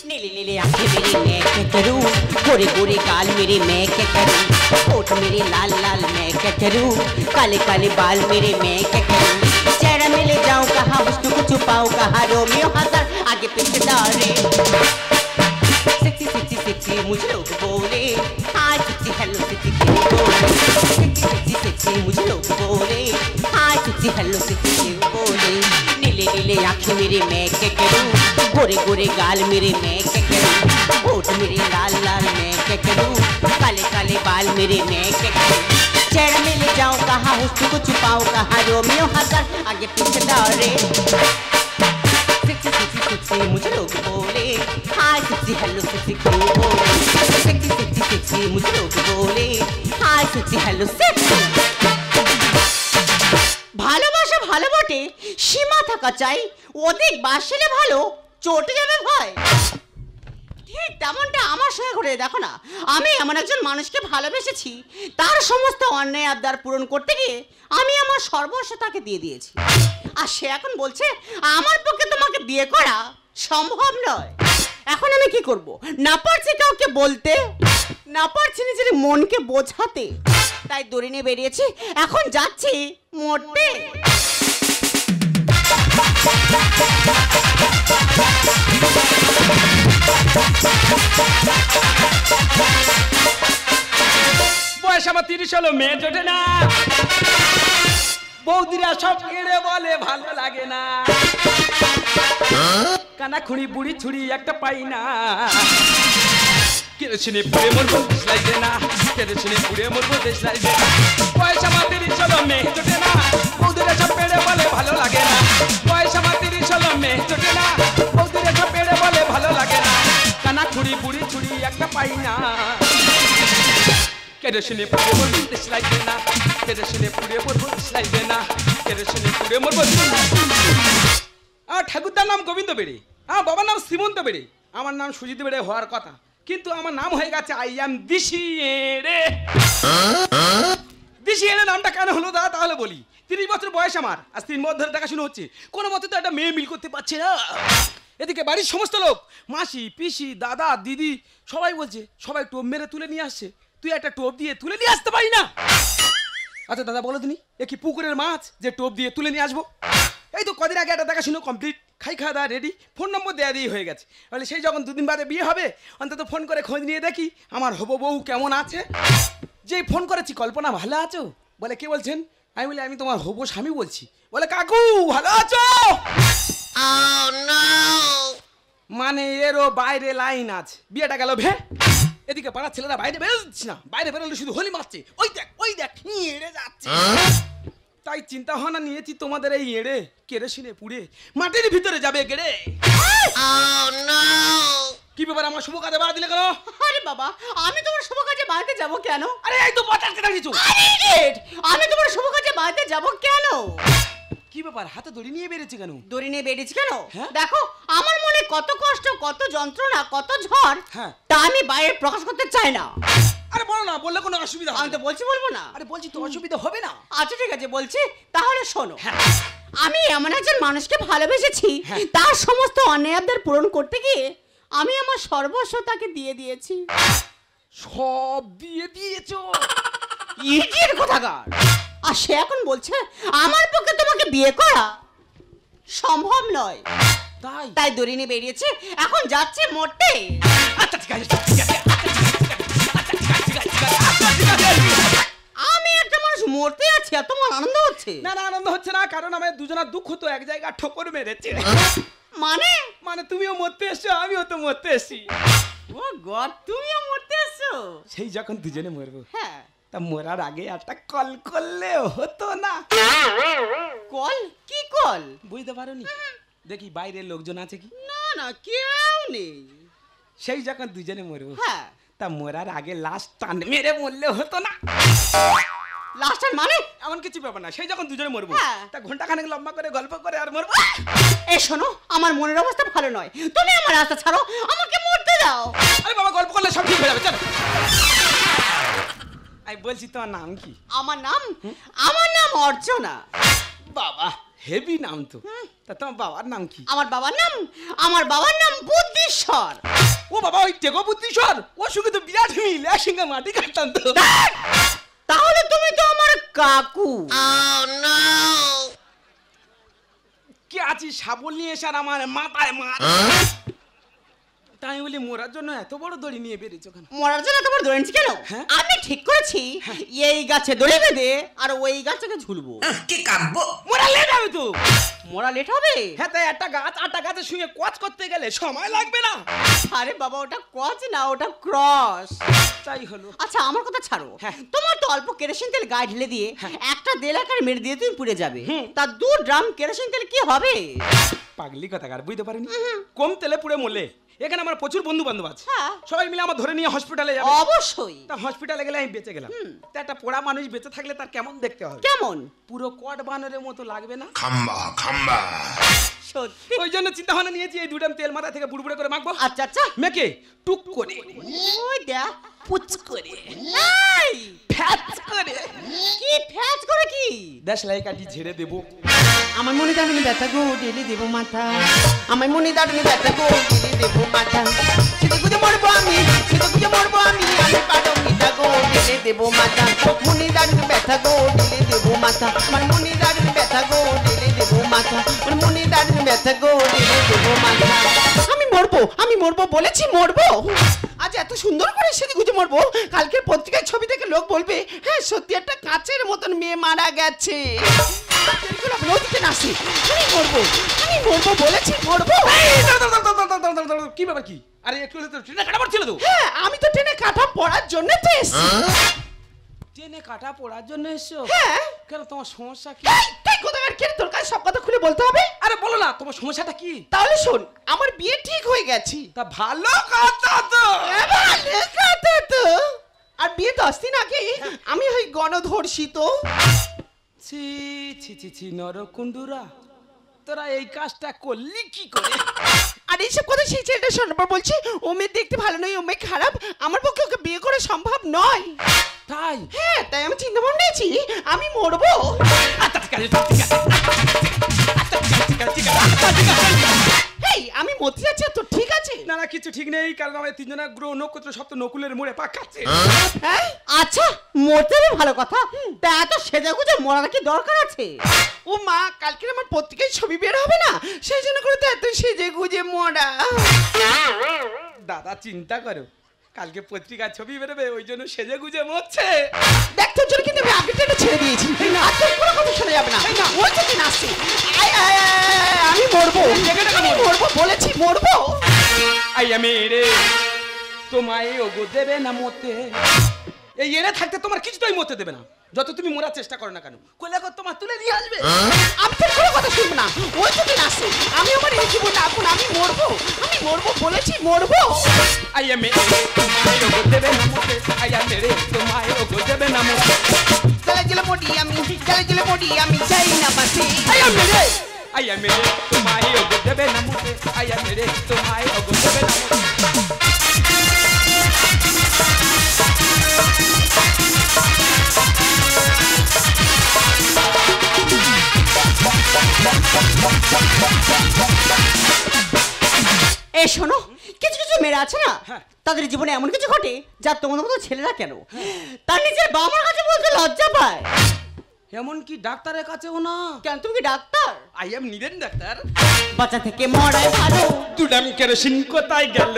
नीले नीले आंखें मेरी मैं क्या करूं, गोरे गोरे गाल मेरे मैं क्या करूं, होठ मेरे लाल लाल मैं क्या करूं, काले काले बाल मेरे मैं क्या करूं, चेहरा में ले जाऊं कहाँ हुस्न को छुपाऊं कहाँ रोमियो हंसर आगे पीछे दौड़े, सेक्सी सेक्सी सेक्सी मुझे लोग बोले, हाय सेक्सी हेलो सेक्सी क्यों बोले, सेक्सी सेक्सी सेक्सी मुझे लोग बोले, हाय सेक्सी हेलो सेक्सी क्यों बोले, नीले नीले आंखें मेरे मैं क्या करूं, गोरे गोरे गाल मेरे मैं क्या करूं, होठ मेरे लाल लाल मैं क्या करूं, काले काले बाल मेरे मैं क्या करूं, चेहरा में ले जाऊं कहाँ हुस्न को छुपाऊं कहाँ रोमियो हंसर आगे पीछे दौड़े, सेक्सी सेक्सी सेक्सी मुझे लोग बोले, हाय सेक्सी हेलो सेक्सी क्यों बोले, सेक्सी सेक्सी सेक्सी मुझे लोग बोले, हाय सेक्सी हेलो सेक्सी। ভালোবাসা ভালো বটে, সীমা থাকা চাই, অধিক বাসলে ভালো চটে যাবে ভয়। ঠিক তেমনটা আমার সঙ্গে ঘটে দেখো না, আমি এমন একজন মানুষকে ভালোবেসেছি, তার সমস্ত অন্যায় আবদার পূরণ করতে গিয়ে আমি আমার সর্বস্ব তাকে দিয়ে দিয়েছি, আর সে এখন বলছে আমার পক্ষে তোমাকে বিয়ে করা সম্ভব নয়। এখন আমি কি করব? না পারছি কাউকে বলতে, না পারছি নিজের মনকে বোঝাতে, তাই দড়ি নিয়ে বেরিয়েছি, এখন যাচ্ছি মরতে। বয়স আমার 30 হলো, মেয়ে জোটে না, বৌদিরা সব কেড়ে বলে ভালো লাগে না, কানা খুঁড়ি বুড়ি ছুড়ি একটা পাই না, কেরোসিনে পুড়ে মরবো দেশ লাগবে না, কেরোসিনে পুড়ে মরবো দেশ লাগবে না, বয়স আমার 30 হলো, মেয়ে জোটে না, বৌদিরা সব কেড়ে বলে ভালো লাগে না, বয়স আমার 30 হলো, মেয়ে জোটে না, বৌদিরা সব কেড়ে বলে ভালো লাগে না, কানা খুঁড়ি বুড়ি ছুড়ি একটা পাই না, কেরোসিনে পুড়ে মরবো দেশ লাগবে না, কেরোসিনে পুড়ে মরবো দেশ লাগবে না, কেরোসিনে পুড়ে মরবো। আমার ঠাকুরদার নাম গোবিন্দ বেড়ে, আমার বাবার নাম শ্রীমন্ত বেড়ে, আমার নাম সুজিত বেড়ে হওয়ার কথা, কিন্তু আমার নাম হয়ে গেছে আই এম দিশি এড়ে। দিশি এড়ে নামটা কেন হলো দাদা তাহলে বলি। 30 বছর বয়স আমার, আজ 3 বছর ধরে দেখাশুনো হচ্ছে, কোনো মতে তো একটা মেয়ে মিল করতে পারছে না। এদিকে বাড়ির সমস্ত লোক, মাসি পিসি দাদা দিদি সবাই বলছে, সবাই টোপ মেরে তুলে নিয়ে আসছে, তুই একটা টোপ দিয়ে তুলে নিয়ে আসতে পারি না? আচ্ছা দাদা বলো তুমি, এ কি পুকুরের মাছ যে টোপ দিয়ে তুলে নিয়ে আসবো? এই তো কদিন আগে একটা দেখাশুনো কমপ্লিট, খাই খাওয়া দাওয়া রেডি, ফোন নম্বর দেওয়া দিয়ে হয়ে গেছে, তাহলে সেই যখন 2 দিন বাদে বিয়ে হবে অন্তত ফোন করে খোঁজ নিয়ে দেখি আমার হবো বউ কেমন আছে। যেই ফোন করেছি, কল্পনা ভালো আছো? বলে কে বলছেন? আমি বলি আমি তোমার হবো স্বামী বলছি। বলে কাকু ভালো আছো? মানে এরও বাইরে লাইন আছে, বিয়েটা গেল ভে। এদিকে পাড়ার ছেলেরা বাইরে বেরোচ্ছি না, বাইরে বেরোলে শুধু হোলি মারছে, ওই দেখ এড়ে যাচ্ছে। তাই চিন্তা ভাবনা নিয়েছি তোমাদের এই এড়ে কেরোসিনে পুড়ে মাটির ভিতরে যাবে গেড়ে। কি ব্যাপার, আমার শুভ কাজে বাধা দিলে কেন? আরে বাবা, আমি তোমার শুভ কাজে বাড়িতে যাব কেন? আরে এই তো বাতাস কেটে দিছো। আমি তোমার শুভ কাজে বাড়িতে যাব কেন? কি ব্যাপার, হাতে দড়ি নিয়ে বেরিয়েছে কেন? দড়ি নিয়ে বেরিয়েছি কেন? দেখো আমার মনে কত কষ্ট, কত যন্ত্রণা, কত ঝড়, তা আমি বাইরে প্রকাশ করতে চাই না। আরে বলো না, বললে কোনো অসুবিধা হবে? আমি তো বলছি বলবো না। আরে বলছি তো অসুবিধা হবে না। আচ্ছা ঠিক আছে বলছি, তাহলে শোনো। আমি এমন একজন মানুষকে ভালোবেসেছি, তার সমস্ত অন্যায় আবদার পূরণ করতে গিয়ে আমি আমার সর্বস্ব তাকে দিয়ে দিয়েছি। সব দিয়ে দিয়েছো? ইডিয়েট কোথাকার! আর সে এখন বলছে আমার পক্ষে তোমাকে বিয়ে করা সম্ভব নয়। তাই দড়ি নিয়ে বেরিয়েছে, এখন যাচ্ছে মরতে। আচ্ছা ঠিক আছে, ঠিক আছে, আমি একটা মানুষ মরতে আছি আর তোমার আনন্দ হচ্ছে? না না, আনন্দ হচ্ছে না, কারণ আমার দুজনের দুঃখ তো এক জায়গায় ঠোকর মেরেছে। মানে তুমিও মরতে এসছো, আমিও তো মরতে এসছি। ও গড, তুমিও মরতে এসছো? সেই যখন দুজনে মরবো, হ্যাঁ, তা মরার আগে একটা কল করলে হতো না? কল? কি কল? বুঝতে পারোনি? দেখি বাইরের লোকজন আছে কি? না না, কেউ নেই। সেই যখন দুজনে মরবো, হ্যাঁ, তা মরার আগে লাশ টান মেরে মরলে হতো না? লাশ টান মানে? এমন কিছু ব্যাপার না, সেই যখন দুজনে মরবো, তা ঘন্টা খানেক লম্বা করে গল্প করে আর মরবো। এই শোনো, আমার মনের অবস্থা ভালো নয়, তুমি আমার রাস্তা ছাড়ো, আমাকে মরতে দাও। আরে বাবা, গল্প করলে সব ঠিক হয়ে যাবে, চলো। আমি বলছি তোমার নাম কি? আমার নাম অর্চনা। বাবা, হেভি নাম তো। তা তোমার বাবার নাম কি? আমার বাবার নাম বুদ্ধিশ্বর। ও বাবা, ওই টেকো বুদ্ধিশ্বর, ওর সঙ্গে তো বিরাট মিল, একসঙ্গে মাটি কাটতাম তো। তাহলে তুমি তো আমার কাকু। কে আছিস শাবল নিয়ে এসে আর আমার মাথায় মার। তাই বলি মরার জন্য এত বড় দড়ি নিয়ে বেরিয়েছো কেন? মরার জন্য তোমার দড়ি এনেছি কেন? আমি ঠিক করেছি এই গাছে দড়ি বেঁধে আর ওই গাছটাকে ঝুলবো। কি কাটবো? মরা লেট হবে তো। মরা লেট হবে? হ্যাঁ, তাই একটা গাছের সঙ্গে কোয়াচ করতে গেলে সময় লাগবে না? আরে বাবা, ওটা কোয়াচ না, ওটা ক্রস। তাই হলো। আচ্ছা আমার কথা ছাড়ো, তোমার তো অল্প কেরোসিন তেল গায়ে ঢেলে দিয়ে একটা দেলাকার মেরে দিয়ে তুমি পুড়ে যাবে, তা 2 ড্রাম কেরোসিন তেল কি হবে? পাগলি কথাকার, বুঝতে পারিনি। কম তেলে পুড়ে মরলে এখানে আমার প্রচুর বন্ধু বান্ধব আছে, সবাই মিলে আমার ধরে নিয়ে হসপিটালে যাবে। অবশ্যই। তা হসপিটালে গেলে আমি বেঁচে গেলাম, তা একটা পোড়া মানুষ বেঁচে থাকলে তার কেমন দেখতে হবে? কেমন? পুরো কট বানরের মতো লাগবে না? খাম্বা সত্যি? ওই জন্য চিন্তা ভাবনা নিয়েছি এই 2 ড্রাম তেল মাথা থেকে বুড়বুড়ে করে মাখবো। আচ্ছা আচ্ছা, মেখে টুক করে, ওই দেখ, পুচ করে, এই ফ্যাচ করে। কি ফ্যাচ করে কি? দেশলাই কাটি ঝেড়ে দেবো। আমার মনে দাঁড়ানি ব্যথা গো, ঢেলে দেবো মাথা। আমার মনে দাঁড়ানি ব্যথা গো, ঢেলে দেবো মাথা। সেটা খুঁজে মরবো আমি, আমি পারো মিঠা গো, ঢেলে দেবো মাথা। মনে দাঁড়ানি ব্যথা গো, ঢেলে দেবো মাথা। আমার মনে দাঁড়ানি ব্যথা গো, ঢেলে দেবো মাথা। আমার মনে দাঁড়ানি ব্যথা গো, ঢেলে দেবো মাথা। আমি মরবো বলেছি, মরবো। আজ এত সুন্দর করে সেদিকে গুজে মরবো, কালকের পত্রিকায় ছবি দেখে লোক বলবে হ্যাঁ সত্যি একটা কাচের মতন মেয়ে মারা গেছে। নদীতে নাসি, আমি মরবো বলেছি, মরবো। কি ব্যাপার কি? আরে একটু ট্রেনে কাটা পড়ছিল তো। হ্যাঁ, আমি তো ট্রেনে কাটা পড়ার জন্য তো এসেছি। ট্রেনে কাটা পড়ার জন্য এসছো? হ্যাঁ। কেন, তোমার সমস্যা কি? তাই কোথাকার কে তোর কাছে সব কথা খুলে বলতে হবে? আরে বলো না, তোমার সমস্যাটা কি? তাহলে শোন, আমার বিয়ে ঠিক হয়ে গেছে। তা ভালো কথা তো। ভালো কথা তো। আর বিয়ে 10 দিন আগে আমি হই গণধর্ষিত। ছি ছি ছি ছি, নরকুণ্ডুরা, তোরা এই কাজটা করলি কি করে? আর এইসব কথা সেই ছেলেটা শোনার পর বলছি ও মেয়ে দেখতে ভালো নয়, ও মেয়ে খারাপ, আমার পক্ষে ওকে বিয়ে করা সম্ভব নয়। তাই? হ্যাঁ, তাই আমি চিন্তা ভাবনা নিয়েছি আমি মরবো। এই আমি মরতে যাচ্ছি, তো ঠিক আছে? না না, কিছু ঠিক নেই, কারণ আমাদের 3 জনের গ্রহ নক্ষত্র সপ্ত নকুলের মোড়ে পাক খাচ্ছে। হ্যাঁ, আচ্ছা মরতে হবে ভালো কথা, তা এত সেজেগুজে মরার কি দরকার আছে? ও মা, কালকে আমার পত্রিকায় ছবি বের হবে না, সেই জন্য করে তো এত সেজেগুজে মরা। দাদা চিন্তা করো, কালকে পত্রিকার ছবি বেরোবে, ওই জন্য সেজে গুজে মরছে। দেখ তোর জন্য কিন্তু আমি আপডেটটা ছেড়ে দিয়েছি, আর তোর কোনো কথা শোনা যাবে না। ওই তো কি নাচছে, আমি মরবো বলেছি, মরবো। আইয়া মেরে তোমায় ওগো দেবে না মতে, এই এনে থাকতে তোমার কিছুতেই মতে দেবে না, যত তুমি মরার চেষ্টা করো না কেন, কোলে কর তোমার তুলে নিয়ে আসবে। আমি তোর কোনো কথা শুনবো না, ওই তো কি নাচছে, আমি আমার এই জীবনটা এখন আমি মরবো বলেছি, মরবো। আইয়া মেরে তোমায় ওগো দেবে না মতে, আইয়া মেরে তোমায় ওগো দেবে না মতে, গেলে গেলে মরি আমি চাই না বাসি। আইয়া মেরে তোমায় ওগো দেবে না মতে, আইয়া মেরে তোমায় ওগো দেবে না মতে। এই শোনো, কিছু কিছু মেয়েরা আছে না, তাদের জীবনে এমন কিছু ঘটে যা তোমাদের মতো ছেলেরা কেন তার নিজের বাবা মার কাছে বলতে লজ্জা পায়। এমন কি ডাক্তারের কাছেও না? কেন, তুমি কি ডাক্তার? আই এম নিদেন ডাক্তার। বাচ্চা থেকে মরাই ভালো। 2 ড্রাম কেরোসিন কোথায় গেল?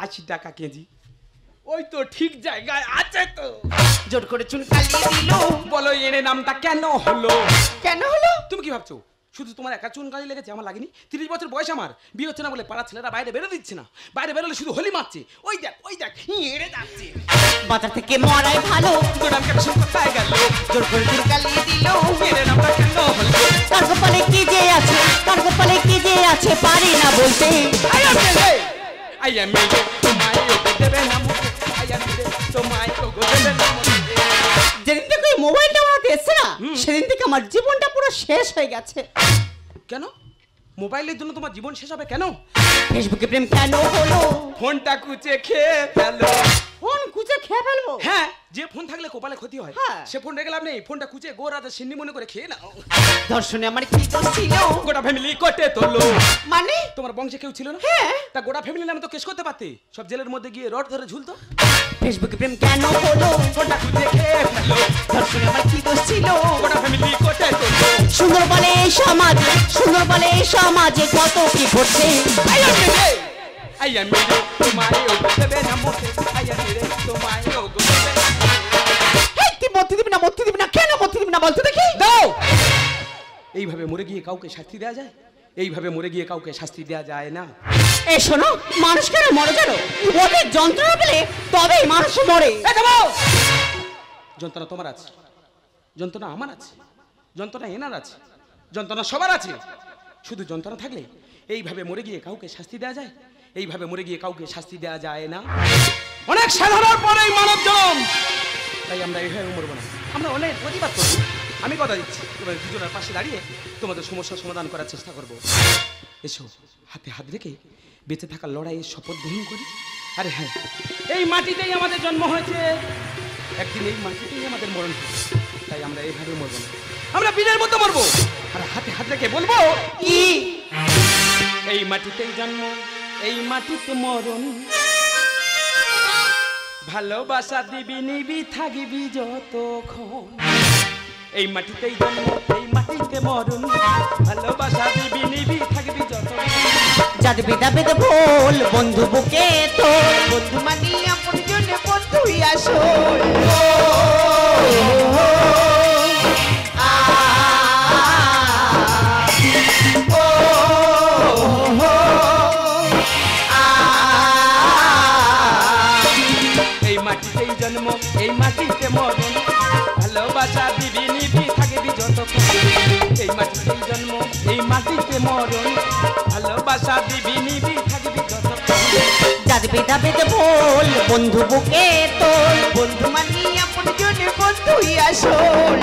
80 টাকা কেজি। ওই তো ঠিক জায়গায় আছে তো। জোর করে চুন কালিয়ে দিল। বলো এর নামটা কেন হলো? কেন হলো? তুমি কি ভাবছো শুধু তোমার একা চুন কালি লেগেছে? আমার লাগেনি। 30 বছর বয়স আমার, বিয়ে হচ্ছে না বলে পাড়া ছেলেরা বাইরে বেরো দিচ্ছে না, বাইরে বেরোলে শুধু হোলি মারছে। ওই দেখ এড়ে যাচ্ছে। বাচ্চা থেকে মরাই ভালো। 2 ড্রাম কেরোসিন কোথায় গেল? জোর করে চুন কালিয়ে দিল। এর নামটা কেন হলো? তার কপালে কি যে আছে পারি না বলতে। আই এম মেরে তোমায় ওগো দেবে না মতে, আই এম মেরে তোমায় ওগো দেবে না মতে। যেদিন থেকে মোবাইলটা আমাকে এসছে না, সেদিন থেকে আমার জীবনটা পুরো শেষ হয়ে গেছে। কেন? মোবাইলের জন্য তোমার জীবন শেষ হবে কেন? ফেসবুকে প্রেম কেন হলো? ফোনটা কুচে খেয়ে ফেলো। ফোন কুচে খেয়ে ফেলবো? হ্যাঁ, যে ফোন থাকলে কপালে ক্ষতি হয়, হ্যাঁ। সে ফোন রেখে লাভ নেই। ফোনটা কুচে গোড়াতে সিন্নি মনে করে খেয়ে নাও। ধর্ষণে আমার কি দোষ ছিল? গোটা ফ্যামিলি কোর্টে তোলো। মানে তোমার বংশে কেউ ছিল না? হ্যাঁ। তা গোটা ফ্যামিলি নামে তো কেস করতে পারতে, সব জেলের মধ্যে গিয়ে রড ধরে ঝুলতো। ফেসবুকে প্রেম কেন হলো? গোটা খুঁজে খেয়ে ফেলো। ধর্ষণে আমার কি দোষ ছিল? গোটা ফ্যামিলি কোর্টে তোলো। সুন্দর বলে এই সমাজে, সুন্দর বলে এই সমাজে কত কি ঘটছে। আইয়া মেরে তোমায় ও দেবে না মোটে, আইয়া মেরে তোমায় ও দেবে না। এই তুই মরতে দিবি না, মরতে দিবি না, কেন মরতে দিবি না বলতে দেখি? দাও। এইভাবে মরে গিয়ে কাউকে শাস্তি দেওয়া যায়? এইভাবে মরে গিয়ে কাউকে শাস্তি দেওয়া যায় না। এই শোনো, মানুষ কেন মরে জানো? ওদের যন্ত্রণা পেলে তবেই মানুষ মরে। যন্ত্রণা তোমার আছে, যন্ত্রণা আমার আছে, যন্ত্রণা এনার আছে, যন্ত্রণা সবার আছে। শুধু যন্ত্রণা থাকলে এইভাবে মরে গিয়ে কাউকে শাস্তি দেওয়া যায়? এইভাবে মরে গিয়ে কাউকে শাস্তি দেওয়া যায় না। অনেক সাধারণ পরেই মানব জন্ম, তাই আমরা এইভাবে মরবো না, আমরা অনেক প্রতিবাদ করবো। আমি কথা দিচ্ছি, তোমাদের দুজনের পাশে দাঁড়িয়ে তোমাদের সমস্যার সমাধান করার চেষ্টা করবো। এসো, হাতে হাত রেখে বেঁচে থাকার লড়াইয়ের শপথ গ্রহণ করি। আরে হ্যাঁ, এই মাটিতেই আমাদের জন্ম হয়েছে, একদিন এই মাটিতেই আমাদের মরণ হবে, তাই আমরা এইভাবে মরবো না, আমরা বীরের মতো মরবো। আর হাতে হাত রেখে বলবো কি, এই মাটিতেই জন্ম, এই মাটিতে মরণ, ভালোবাসা দিবি নিবি থাকবি যতক্ষণ। এই মাটিতেই জন্ম, এই মাটিতে মরণ, ভালোবাসা দিবি নিবি থাকবি যতক্ষণ। যাদ বেদা বেদ ভোল বন্ধু বুকে তোর, বন্ধু মানি আপন জন্য বন্ধুই আসল। এই মাটিতেই জন্ম, এই মাটিতে মরণ, ভালোবাসা দিবি নিবি থাকবি যতক্ষণ। এই মাটিতেই জন্ম, এই মাটিতে মরণ, ভালোবাসা দিবি নিবি থাকবি যতক্ষণ। যাদ বেদা বেদ ভোল বন্ধু বুকে তোর, বন্ধু মানি আপন জন্য বন্ধুই আসল।